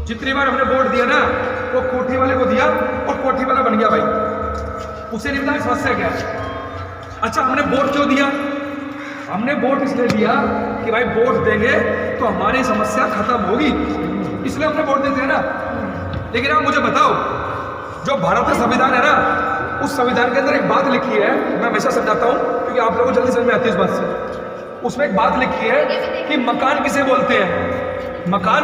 जितनी बार हमने वोट दिया ना वो कोठी वाले को दिया और कोठी वाला बन गया भाई, उसे नहीं पता समस्या क्या है। अच्छा हमने वोट क्यों दिया? हमने वोट इसलिए दिया कि भाई वोट देंगे तो हमारी समस्या खत्म होगी, इसलिए हमने वोट देते हैं ना। लेकिन आप मुझे बताओ, जो भारत का संविधान है ना, उस संविधान के अंदर एक बात लिखी है, मैं हमेशा समझाता हूँ क्योंकि आप लोगों को जल्दी समझ में आती है इस बात से। उसमें एक बात लिखी है कि मकान किसे बोलते हैं, मकान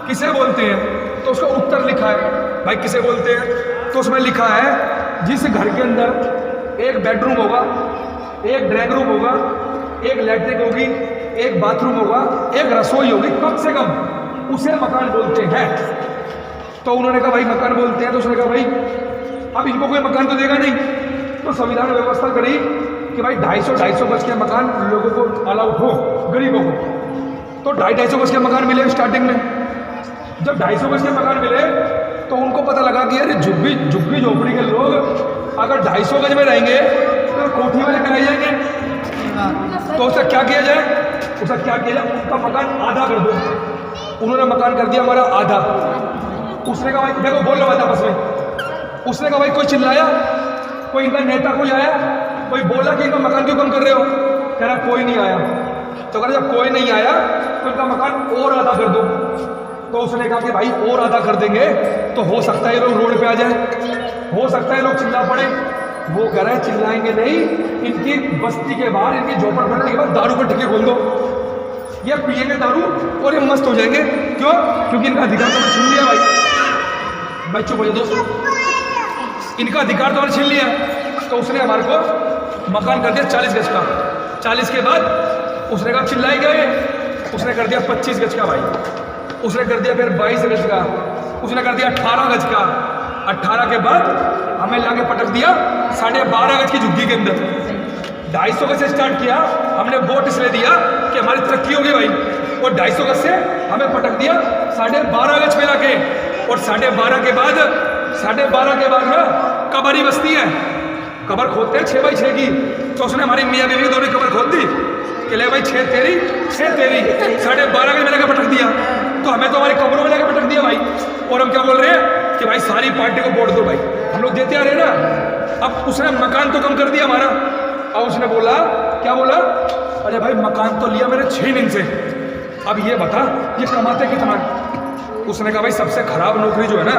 किसे बोलते हैं, तो उसका उत्तर लिखा है भाई किसे बोलते हैं। तो उसमें लिखा है जिस घर के अंदर एक बेडरूम होगा, एक ड्राइंग रूम होगा, एक लैट्रिन होगी, एक बाथरूम होगा, एक रसोई होगी, कम से कम उसे मकान बोलते हैं। तो उन्होंने कहा भाई मकान बोलते हैं, तो उसने कहा भाई अब इनको कोई मकान तो देगा नहीं, तो संविधान ने व्यवस्था करी कि भाई 250 गज के मकान लोगों को अलाउड हो, गरीबों को। तो 250 गज के मकान मिले स्टार्टिंग में। जब 250 गज के मकान मिले तो उनको पता लगा कि यार झुग्गी झोपड़ी के लोग अगर 250 गज में रहेंगे तो कोठी वाले कराए जाएंगे। तो उसका क्या किया जाए, उनका मकान आधा कर दो। उन्होंने मकान कर दिया हमारा आधा। उसने कहा भाई देखो बोल रहा था आपस में, उसने कहा भाई कोई चिल्लाया, कोई इनका नेता कोई आया, कोई बोला कि इनका मकान क्यों कम कर रहे हो? कह रहा कोई नहीं आया। तो कह रहा जब कोई नहीं आया तो इनका मकान और आधा कर दो। तो उसने कहा कि भाई और आधा कर देंगे तो हो सकता है ये लोग रोड पे आ जाए, हो सकता है लोग चिल्ला पड़े। वो कह रहे हैं चिल्लाएंगे नहीं, इनकी बस्ती के बाहर, इनकी झोपड़पट्टी के बाद दारू का ठेके खोल दो, ये पिएंगे दारू और ये मस्त हो जाएंगे। क्यों? क्योंकि इनका अधिकार तो छीन लिया भाई चुप हो जाओ दोस्तों, इनका अधिकार तो छीन लिया। तो उसने हमारे को मकान कर दिया 40 गज का। 40 के बाद उसने कहा चिल्लाई गए, उसने कर दिया 25 गज का भाई, उसने कर दिया फिर 22 गज का, उसने कर दिया 18 गज का। 18 के बाद हमें लाके पटक दिया 12.5 गज की झुग्गी के अंदर। 250 गज से स्टार्ट किया हमने, वोट इसलिए दिया कि हमारी तरक्की होगी भाई, और 250 गज से हमें पटक दिया 12.5 गज पे लाके। और 12.5 के बाद ना कबर ही बस्ती है, कबर खोदते हैं 6x6 की। तो उसने हमारी मियाँ बीवी दोनों कबर खोद दी कि ले भाई 6 तेरी 12.5 गज में लाके पटक दिया। तो हमें तो हमारी कब्रों में लाके पटक दिया भाई। और हम क्या बोल रहे हैं कि भाई सारी पार्टी को वोट दो भाई, हम लोग देते आ रहे ना। अब उसने मकान तो कम कर दिया हमारा, और उसने बोला क्या बोला, अरे भाई मकान तो लिया मैंने 6 दिन से, अब ये बता ये कमाते कितना? उसने कहा भाई सबसे खराब नौकरी जो है ना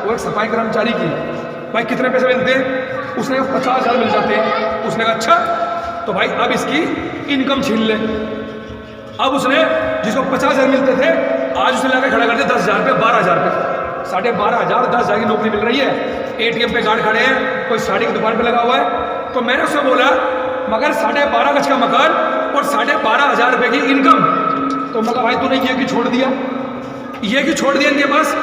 वो एक सफाई कर्मचारी की। भाई कितने पैसे मिलते हैं? उसने कहा 50,000 मिल जाते हैं। उसने कहा अच्छा, तो भाई अब इसकी इनकम छीन ले। अब उसने जिसको 50,000 मिलते थे आज उसे लाकर खड़ा कर दिया 10,000 पे, 12,000 पे। 12,500 10,000 की नौकरी मिल रही है। ATM पे गार्ड खड़े हैं, कोई साड़ी की दुकान पे लगा हुआ है। तो मैंने उससे बोला मगर 12.5 गज का मकान और 12,500 रुपये की इनकम, तो मगर भाई तूने ये क्यों छोड़ दिया, ये क्यों छोड़ दिया इनके पास?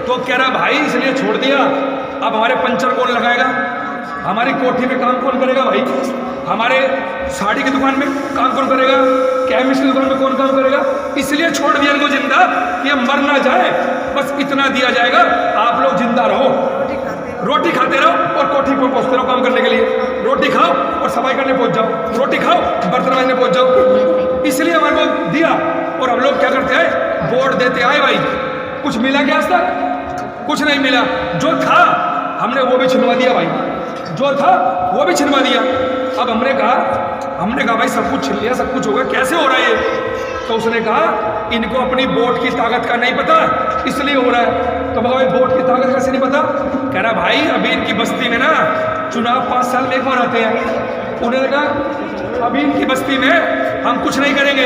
तो कह रहा भाई इसलिए छोड़ दिया, अब हमारे पंचर कौन लगाएगा, हमारी कोठी में काम कौन करेगा भाई, हमारे साड़ी की दुकान में काम कौन करेगा, केमिस्ट की दुकान में कौन काम करेगा, इसलिए छोड़ दिया इनको जिंदा कि हम मर ना जाए, बस इतना दिया जाएगा आप लोग जिंदा रहो, रोटी खाते रहो और कोठी पर पहुंचते रहो काम करने के लिए, रोटी खाओ और सफाई करने पहुंच जाओ, रोटी खाओ बर्तन मांजने पहुंच जाओ, इसलिए हमारे को दिया। और हम लोग क्या करते हैं, वोट देते आए भाई, कुछ मिला क्या आज तक? कुछ नहीं मिला। जो था हमने वो भी छिनवा दिया भाई, जो था वो भी छिनवा दिया। अब हमने कहा भाई सब कुछ छिन लिया, सब कुछ होगा, कैसे हो रहा है ये? तो उसने कहा इनको अपनी वोट की ताकत का नहीं पता इसलिए हो रहा है। तो भाई वोट की ताकत कैसे नहीं पता? कह रहा भाई अभी इनकी बस्ती में ना चुनाव 5 साल में एक बार आते हैं। उन्होंने कहा अभी इनकी बस्ती में हम कुछ नहीं करेंगे,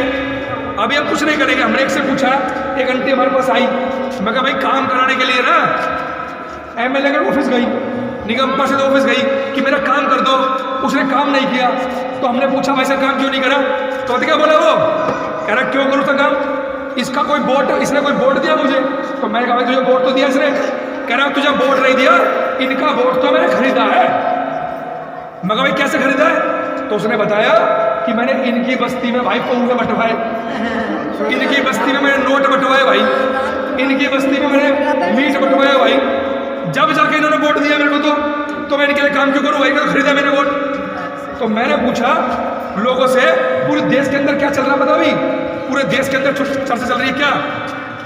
अभी हम कुछ नहीं करेंगे। हमने एक से पूछा, एक आंटी हमारे पास आई, मैं कहा भाई काम कराने के लिए ना MLA के ऑफिस गई, निगम पार्षद ऑफिस गई कि मेरा काम कर दो, उसने काम नहीं किया। तो हमने पूछा भाई सर काम क्यों नहीं करा? तो क्या बोला वो? कह रहा क्यों करूँ था काम, इसका कोई वोट, इसने कोई वोट दिया मुझे? तो मैंने कहा भाई तुझे वोट तो दिया इसने। कह रहा तुझे वोट नहीं दिया, इनका वोट तो मैंने खरीदा है। मैं कहा भाई कैसे खरीदा है? तो उसने बताया कि मैंने इनकी बस्ती में भाई पौधे बंटवाए, इनकी बस्ती में मैंने नोट बंटवाए भाई, इनकी बस्ती में मैंने मीट बंटवाया भाई। जब जाके इन्होंने वोट दिया मेरे को तो मैं इनके लिए काम क्यों करूँ भाई, क्यों खरीदा मैंने वोट? तो मैंने पूछा लोगों से पूरे देश के अंदर क्या चल रहा है, बताओ भाई पूरे देश के अंदर चर्चा चल रही है क्या?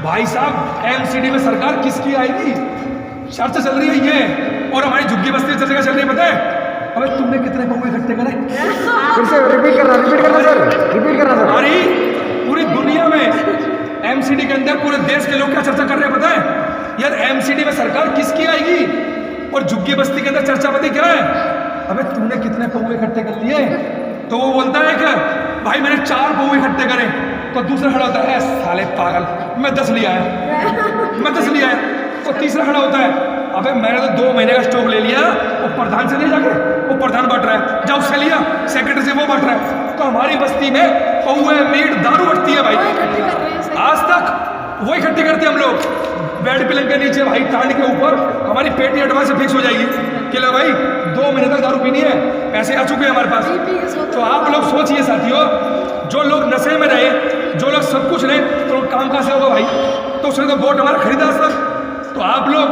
भाई साहब एमसीडी में सरकार किसकी आएगी, चर्चा चल रही है ये, और हमारी झुग्गी बस्ती में चर्चा चल रही है, पता है? अबे तुमने कितने पौवे इकट्ठे करे? फिर से रिपीट करना सर, रिपीट करना सर। अरे पूरी दुनिया में एमसीडी के अंदर पूरे देश के लोग क्या चर्चा कर रहे हैं पता है? यार एमसीडी में सरकार किसकी आएगी, और झुग्गी बस्ती के अंदर चर्चा पता क्या है? अबे तुमने कितने पौवे इकट्ठे कर लिए? तो वो बोलता है कि भाई मैंने 4 पौवे इकट्ठे करे, तो दूसरा खड़ा होता है साले पागल मैं 10 लिया है, मैं 10 लिया है। तो तीसरा खड़ा होता है अबे मैंने तो 2 महीने का स्टॉक ले लिया, वो प्रधान से नहीं जाके वो प्रधान बांट रहा है, जा उससे लिया, सेक्रेटरी से वो बांट रहा है। तो हमारी बस्ती में पौवे मीट दारू बटती है भाई, आज तक वो इकट्ठी करते हम लोग। बेड पिलंग के नीचे भाई टांड के ऊपर हमारी पेटी एडवांस से फिक्स हो जाएगी कि ला भाई 2 महीने तक दारू पीनी है, पैसे आ चुके हैं हमारे पास। तो आप लोग सोचिए साथियों, जो लोग नशे में रहे, जो लोग सब कुछ रहे, तो काम कहाँ से होगा भाई? तो उसने तो वोट हमारा खरीदा सर। तो आप लोग,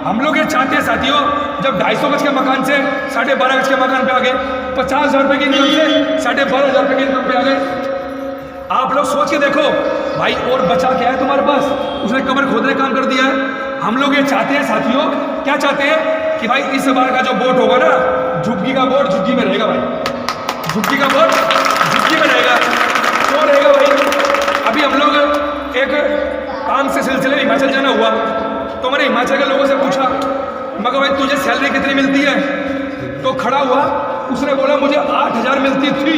हम लोग ये चाहते हैं साथियों, जब 250 गज के मकान से 12.5 गज के मकान पे आ गए, 50,000 रुपये की इनकम से 12,500 रुपये की इनकम पे आ गए। आप लोग सोच के देखो भाई, और बचा क्या है तुम्हारे पास? उसने कमर खोदने काम कर दिया है। हम लोग ये चाहते हैं साथियों, क्या चाहते हैं कि भाई इस बार का जो वोट होगा ना, झुग्गी का वोट झुग्गी में रहेगा भाई, झुग्गी का वोट झुग्गी में रहेगा। क्यों रहेगा भाई? अभी हम लोग एक काम से सिलसिले में हिमाचल जाना हुआ, तो मैंने हिमाचल के लोगों से पूछा, मगर भाई तुझे सैलरी कितनी मिलती है? तो खड़ा हुआ, उसने बोला मुझे 8,000 मिलती थी।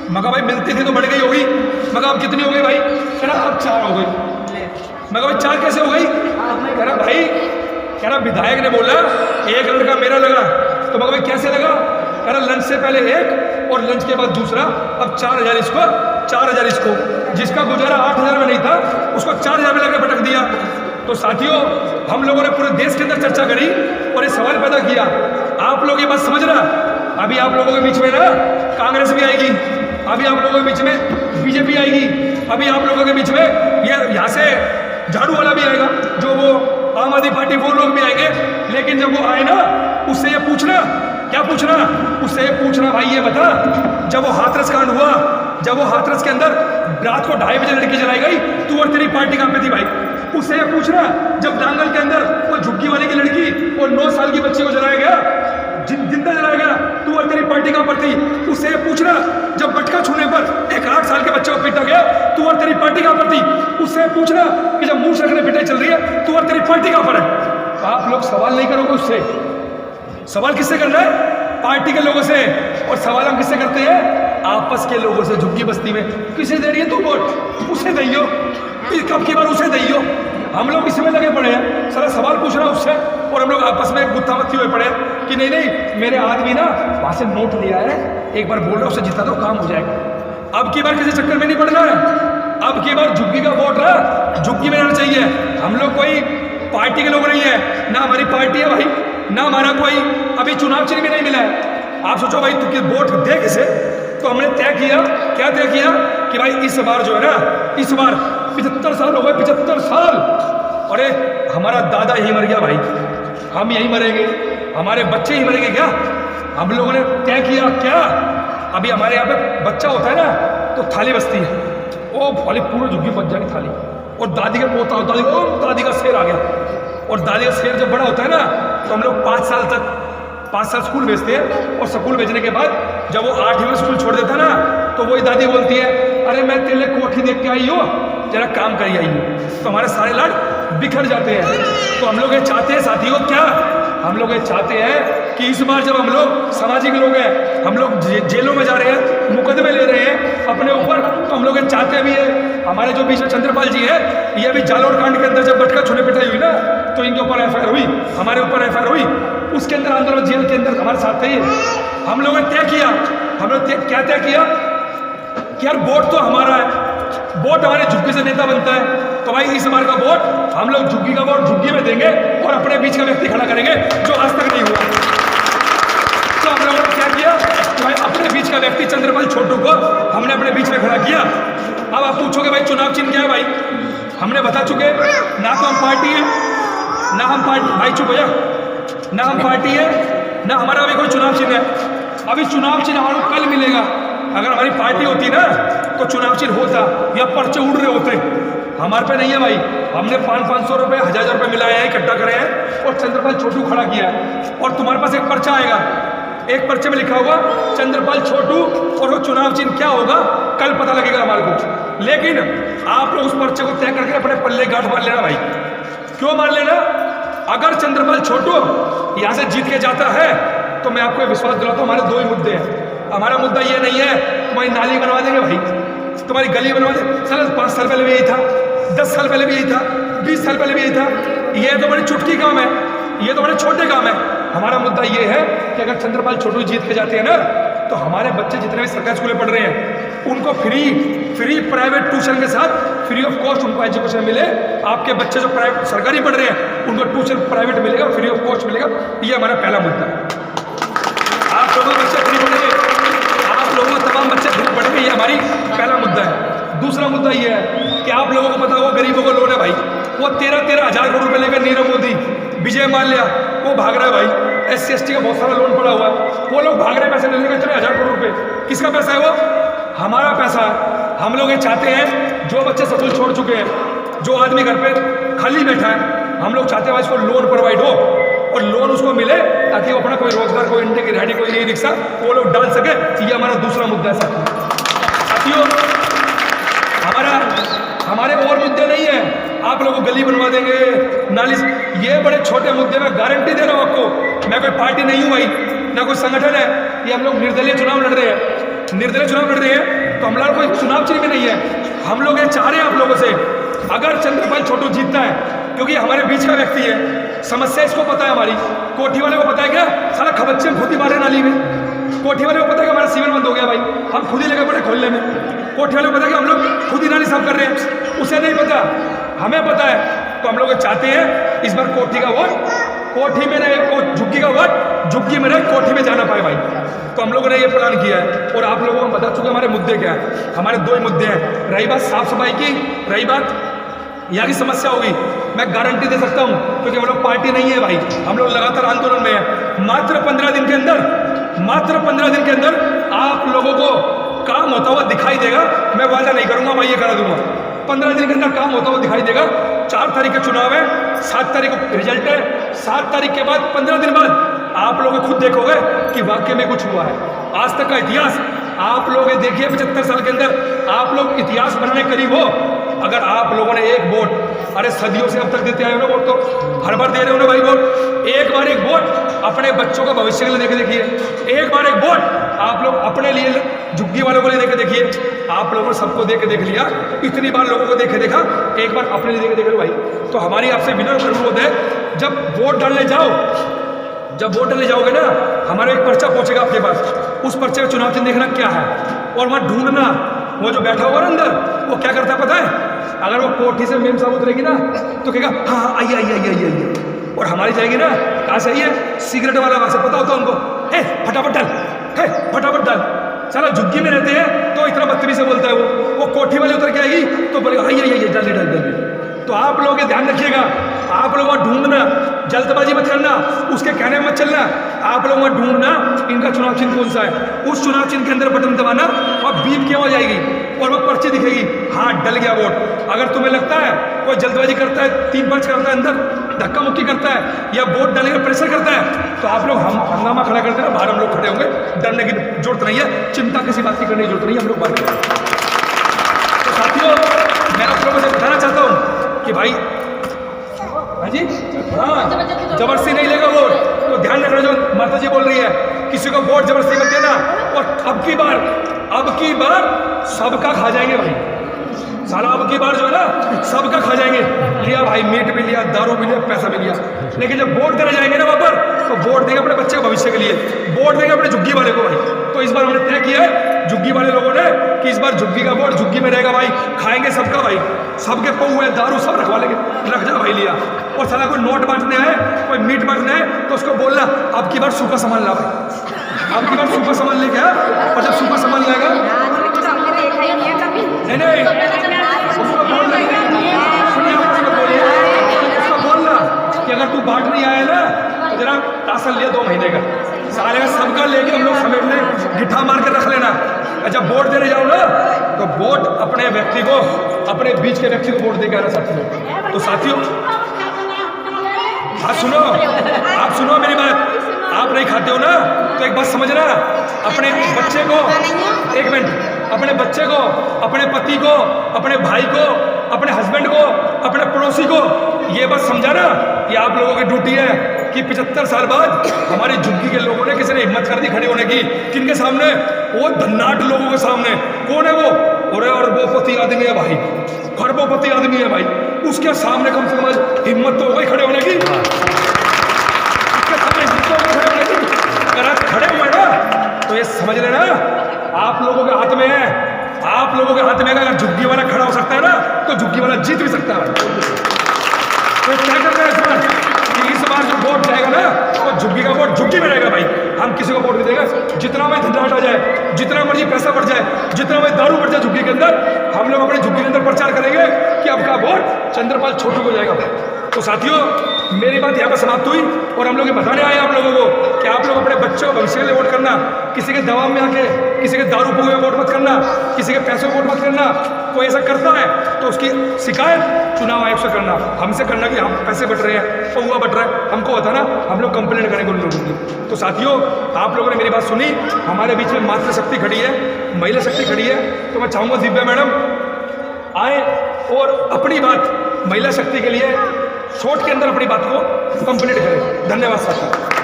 मगर भाई मिलती थी तो बढ़ गई होगी, मगर अब कितनी हो गई भाई? कह रहा अब 4 हो गई। मगर भाई 4 कैसे हो गई? कह रहा भाई, कह रहा विधायक ने बोला 1 लड़का मेरा लगा। तो मगर भाई कैसे लगा? कह रहा लंच से पहले 1 और लंच के बाद दूसरा, अब 4,000 इसको, 4,000 इसको। जिसका गुजारा 8,000 में नहीं था, उसको 4,000 में लगा पटक दिया। तो साथियों, हम लोगों ने पूरे देश के अंदर चर्चा करी और ये सवाल पैदा किया, आप लोग ये बात समझ रहा, अभी आप लोगों के बीच में ना कांग्रेस भी आएगी, अभी आप लोगों के बीच में बीजेपी आएगी, अभी आप लोगों के बीच में ये यहाँ से झाड़ू वाला भी आएगा, जो वो आम आदमी पार्टी, वो लोग भी आएंगे। लेकिन जब वो आए ना, उससे ये पूछना, क्या पूछना? उससे ये पूछना भाई ये बता, जब वो हाथरस कांड हुआ, जब वो हाथरस के अंदर रात को 2:30 बजे लड़की जलाई गई, तू और तेरी पार्टी कहाँ पे थी भाई? उससे ये पूछना, जब डांगल के अंदर वो झुग्गी वाले की लड़की और 9 साल की बच्ची को जलाया गया, जिंदा जलाया गया, तू और तेरी पार्टी कहाँ पर थी? उससे ये पूछना, जब बटका छूने पर एक 8 साल के बच्चे को पीटा गया, तू और तेरी पार्टी कहाँ पर थी? उससे पूछना कि जब मुंह से पिटाई चल रही है, तू और तेरी पार्टी कहाँ पर है? आप लोग सवाल नहीं करोगे उससे, सवाल किससे करना है? पार्टी के लोगों से। और सवाल हम किससे करते हैं? आपस के लोगों से। झुग्गी बस्ती में किसे दे रही है तू वोट? उसे दइयो, कब की बार उसे दइयो। हम लोग इसमें लगे पड़े हैं, सारा सवाल पूछ रहा उससे, और हम लोग आपस में गुत्थामत्ती हुए पड़े हैं कि नहीं नहीं मेरे आदमी ना वहां से नोट लिया है, एक बार बोल रहा उससे जिता दो, काम हो जाएगा। अब की बार किसी चक्कर में नहीं पड़ना है, अब की बार झुग्गी का वोट ना झुग्गी में रहना चाहिए। हम लोग कोई पार्टी के लोग नहीं है, ना हमारी पार्टी है भाई, ना हमारा कोई अभी चुनाव चिन्ह भी नहीं मिला है। आप सोचो भाई तू वोट दे किसे? तो हमने तय किया, क्या तय किया कि भाई इस बार जो है ना, इस बार 75 साल हो गए, 75 साल, अरे हमारा दादा यही मर गया भाई, हम यही मरेंगे, हमारे बच्चे ही मरेंगे क्या? हम लोगों ने तय किया क्या, अभी हमारे यहाँ पे बच्चा होता है ना तो थाली बजती है, वो वाली पूरी झुग्गी बच जाएगी थाली, और दादी का पोता होता है, दादी का शेर आ गया। और दादी का शेर जब बड़ा होता है ना, तो हम लोग 5 साल तक 5 साल स्कूल भेजते हैं, और स्कूल भेजने के बाद जब वो 8वीं में स्कूल छोड़ देता ना, तो वही दादी बोलती है, अरे मैं तेरे लिए कोठी देख के आई हूँ, जरा काम करी आई हूँ। तो हमारे सारे लाड बिखर जाते हैं। तो हम लोग ये चाहते हैं साथियों, क्या हम लोग ये चाहते हैं कि इस बार जब हम लोग सामाजिक लोग हैं, हम लोग जेलों में जा रहे हैं, मुकदमे ले रहे हैं अपने ऊपर, तो हम लोग ये चाहते भी है, हमारे जो बीच चंद्रपाल जी है, ये अभी जालोर कांड के अंदर जब बटका छूने पिटाई हुई ना, तो इनके ऊपर FIR हुई, हमारे ऊपर FIR हुई, उसके अंदर आंदोलन जेल के अंदर हमारे साथ थे। हम लोगों ने तय किया, हम लोग क्या तय किया कि यार वोट तो हमारा है, वोट हमारे झुग्गी से नेता बनता है, तो भाई इस बार का वोट हम लोग झुग्गी का वोट झुग्गी में देंगे, और अपने बीच का व्यक्ति खड़ा करेंगे जो आज तक नहीं हुआ। तो हम लोगों ने क्या किया कि भाई अपने बीच का व्यक्ति चंद्रपाल छोटू को हमने अपने बीच में खड़ा किया। अब आप पूछोगे भाई चुनाव चिन्ह क्या है? भाई हमने बता चुके, ना तो हम पार्टी है, ना हम पार्टी, भाई चुप हो जा, ना हम पार्टी है, ना हमारा अभी कोई चुनाव चिन्ह है। अभी चुनाव चिन्ह हमारे कल मिलेगा। अगर हमारी पार्टी होती ना तो चुनाव चिन्ह होता, या पर्चे उड़ रहे होते, हमारे पे नहीं है भाई। हमने 500 रुपये 1000 रुपये मिलाए हैं, इकट्ठा करे हैं और चंद्रपाल छोटू खड़ा किया है। और तुम्हारे पास एक पर्चा आएगा, एक पर्चे में लिखा होगा चंद्रपाल छोटू और वो चुनाव चिन्ह क्या होगा कल पता लगेगा हमारे को। लेकिन आप लोग उस पर्चे को तय करके अपने पल्ले गांठ मार लेना भाई। क्यों मार लेना? अगर चंद्रपाल छोटू यहाँ से जीत के जाता है तो मैं आपको विश्वास दिलाता हूँ, हमारे दो ही मुद्दे हैं। हमारा मुद्दा ये नहीं है तुम्हारी नाली बनवा देंगे भाई, तुम्हारी गली बनवा देंगे। चलो 5 साल पहले भी यही था, 10 साल पहले भी यही था, 20 साल पहले भी यही था। ये तो बड़ी चुटकी काम है, ये तो बड़े छोटे काम है। हमारा मुद्दा ये है कि अगर चंद्रपाल छोटू जीत के जाते हैं ना तो हमारे बच्चे जितने भी सरकारी स्कूल में पढ़ रहे हैं उनको फ्री प्राइवेट ट्यूशन के साथ फ्री ऑफ कॉस्ट उनको एजुकेशन मिले। आपके बच्चे जो प्राइवेट सरकारी पढ़ रहे हैं उनको ट्यूशन प्राइवेट मिलेगा, फ्री ऑफ कॉस्ट मिलेगा। ये हमारा पहला मुद्दा है। आप लोगों बच्चे फ्री पढ़ेंगे, आप लोगों तमाम बच्चे फ्री पढ़ेंगे, ये हमारी पहला मुद्दा है। दूसरा मुद्दा ये है कि आप लोगों को पता होगा गरीबों को लोन है भाई, वो 13 हज़ार करोड़ रुपये लेकर नीरव मोदी, विजय माल्या वो भाग रहा है भाई। SC ST का बहुत सारा लोन पड़ा हुआ है, वो लोग भाग रहे पैसे लेने का, चले 1000 करोड़ रुपये। किसका पैसा है वो? हमारा पैसा है। हम लोग ये चाहते हैं जो बच्चे स्कूल छोड़ चुके हैं, जो आदमी घर पे खाली बैठा है, हम लोग चाहते हैं इसको लोन प्रोवाइड हो और लोन उसको मिले ताकि वो अपना कोई रोजगार, कोई इंडिया की रेहड़ी, कोई नई रिक्शा वो लोग डाल सके। ये हमारा दूसरा मुद्दा है साथियों। हमारे और मुद्दे नहीं है आप लोगों को गली बनवा देंगे, नाली, ये बड़े छोटे मुद्दे। मैं गारंटी दे रहा हूँ आपको, मैं कोई पार्टी नहीं हूँ भाई, ना कोई संगठन है। ये हम लोग निर्दलीय चुनाव लड़ रहे हैं, निर्दलीय चुनाव लड़ रहे हैं तो हमारा कोई चुनाव चिन्ह भी नहीं है। हम लोग ये चाह रहे हैं आप लोगों से, अगर चंद्रपाल छोटू जीतता है, क्योंकि हमारे बीच का व्यक्ति है, समस्या इसको पता है हमारी। कोठी वाले को पता है क्या सारा खबच्चे खुद ही मारे नाली में। कोठी वाले को पता है कि हमारा सीवर बंद हो गया भाई, हम खुद ही लगे पड़े खोलने में। कोठी वाले को पता है कि हम लोग खुद ही नाली साफ कर रहे हैं, उसे नहीं पता, हमें पता है। तो हम लोग चाहते हैं इस बार कोठी का वोट कोठी में रहे, झुग्गी का वोट झुग्गी में रहे, कोठी में जाना पाए भाई। तो हम लोगों ने ये प्लान किया है और आप लोगों को बता चुके हमारे मुद्दे क्या है। हमारे 2 ही मुद्दे हैं। रही बात साफ सफाई की, रही बात यहाँ की समस्या होगी, मैं गारंटी दे सकता हूँ क्योंकि हम लोग पार्टी नहीं है भाई, हम लोग लगातार आंदोलन में है। मात्र 15 दिन के अंदर आप लोगों को काम होता हुआ दिखाई देगा। मैं वादा नहीं करूंगा, मैं ये करा दूंगा। 15 दिन के अंदर काम होता हुआ दिखाई देगा। 4 तारीख का चुनाव है, 7 तारीख को रिजल्ट है। 7 तारीख के बाद 15 दिन बाद आप लोग खुद देखोगे कि वाकई में कुछ हुआ है। आज तक का इतिहास आप लोग देखिए, 75 साल के अंदर आप लोग इतिहास बनाने करीब हो। अगर आप लोगों ने एक वोट, अरे सदियों से अब तक देते आए हो ना वोट, तो हर बार दे रहे हो ना भाई वोट। एक बार एक वोट अपने बच्चों का भविष्य के लिए देके देखिए, एक बार एक वोट आप लोग अपने लिए झुग्गी वालों को लिए देके देखिए। आप लोगों ने सबको देख के देख लिया, इतनी बार लोगों को देखे देखा, एक बार अपने लिए देखे देख लो भाई। तो हमारी आपसे विनम्र अनुरोध है, जब वोट डालने जाओगे ना, हमारा एक पर्चा पहुंचेगा आपके पास, उस पर्चे में चुनाव चिन्ह देखना क्या है और वहाँ ढूंढना। वो जो बैठा हुआ ना अंदर, वो क्या करता है पता है? अगर वो कोठी से मेम साहब उतरेगी ना तो कहेगा हाँ आइए, और हमारी जाएगी ना, कहाँ से आइए? सिगरेट वाला वहाँ से, पता होता उनको, हे फटाफट डाल। चलो झुग्गी में रहते हैं तो इतना बदतमीजी से बोलता है वो कोठी वाले उतर के आएगी तो बोलेगा आइए जल्दी। तो आप लोग ध्यान रखिएगा, आप लोग वहाँ ढूंढना, जल्दबाजी मत करना, उसके कहने में मत चलना। आप लोग वहाँ ढूंढना इनका चुनाव चिन्ह कौन सा है, उस चुनाव चिन्ह के अंदर बटन दबाना और बीप की आवाज आएगी और वो पर्ची दिखेगी, हाँ डल गया वोट। अगर तुम्हें लगता है कोई जल्दबाजी करता है, 3 पर्च करता है, अंदर धक्का मुक्की करता है या वोट डालने का प्रेशर करता है, तो आप लोग हंगामा खड़ा करते हैं, बाहर हम लोग खड़े होंगे। डरने की जरूरत नहीं है, चिंता किसी बात की करने की जरूरत नहीं है, हम लोग बात करेंगे। तो साथियों, मैं आप लोगों से बताना चाहता हूँ कि भाई हाँ जी, हाँ जबरदस्ती नहीं लेगा वोट, तो ध्यान रखना जो माता जी बोल रही है, किसी को वोट जबरदस्ती मत देना। और अब की बार सबका खा जाएंगे भाई, साला अब की बार जो है ना सबका खा जाएंगे। लिया भाई, मीट भी लिया, दारू भी लिया, पैसा भी लिया, लेकिन जब वोट देने जाएंगे ना वहाँ पर, तो वोट देंगे अपने बच्चे के भविष्य के लिए, वोट देंगे अपने झुग्गी वाले को भाई। तो इस बार हमने तय किया है झुग्गी वाले लोगों ने कि इस बार झुग्गी का वोट झुग्गी में रहेगा भाई, खाएंगे सबका भाई, सबके पौए दारू सब रखवा लेंगे, रख जा भाई लिया। और साला कोई नोट बांटने आए, कोई मीट बांटने आए, तो उसको बोलना अब की बार सूखा सामान ला भाई, अब की बार सूखा सामान लेके आ। और जब सूखा सामान लाएगा नहीं उसको बोलना कि अगर तू बांट नहीं आया ना तो जरा टासल लिया 2 महीने का, सारे का सबका लेके हम लोग समेट ले, गिट्ठा मार के रख लेना, जब वोट देने जाओ ना तो वोट अपने व्यक्ति को, अपने बीच के व्यक्ति को वोट दे के आना साथियों। तो साथियों हाँ सुनो, आप सुनो मेरी बात, आप नहीं खाते हो ना तो एक बात समझना, अपने बच्चे को, एक मिनट, अपने बच्चे को, अपने पति को, अपने भाई को, अपने हस्बैंड को, अपने पड़ोसी को ये बात समझाना, ये आप लोगों की ड्यूटी है कि 75 साल बाद हमारी झुग्गी के लोगों ने, किसी ने हिम्मत कर दी खड़े होने की, किनके सामने? वो धन्नाट लोगों के सामने। कौन है वो? अरे अरबोपति आदमी है भाई, खरबोपति आदमी है भाई, उसके सामने कम से कम हिम्मत तो हो गई खड़े होने की, उसके सामने हिम्मत तो हो गई खड़े होने की। अगर आप खड़े हुए ना तो ये समझ लेना आप लोगों के हाथ में है, आप लोगों के हाथ में अगर झुग्गी वाला खड़ा हो सकता है ना तो झुग्गी वाला जीत भी सकता है। तो क्या करते हैं इस बार कि इस बार जो वोट जाएगा ना तो झुग्गी का वोट झुग्गी में रहेगा भाई, हम किसी को वोट नहीं देंगे। जितना में धंधाट आ जाए, जितना मर्जी पैसा बढ़ जाए, जितना में दारू बढ़ जाए झुग्गी के अंदर, हम लोग अपने झुग्गी के अंदर प्रचार करेंगे कि अब का वोट चंद्रपाल छोटू को जाएगा। तो साथियों मेरी बात यहाँ पर समाप्त हुई और हम लोग ये बताने आए आप लोगों को कि आप लोग अपने बच्चों को भविष्य के लिए वोट करना, किसी के दबाव में आके, किसी के दारू पुए में वोट मत करना, किसी के पैसों में वोट मत करना। कोई ऐसा करता है तो उसकी शिकायत चुनाव आयोग से करना, हमसे करना कि हम पैसे बट रहे हैं, पौवा बट रहा है, हमको बताना, हम लोग कंप्लेंट करेंगे उन लोगों की। तो साथियों आप लोगों ने मेरी बात सुनी, हमारे बीच में मातृशक्ति खड़ी है, महिला शक्ति खड़ी है, तो मैं चाहूँगा दिव्या मैडम आए और अपनी बात महिला शक्ति के लिए शॉर्ट के अंदर अपनी बात को कंप्लीट करें। धन्यवाद साथियों।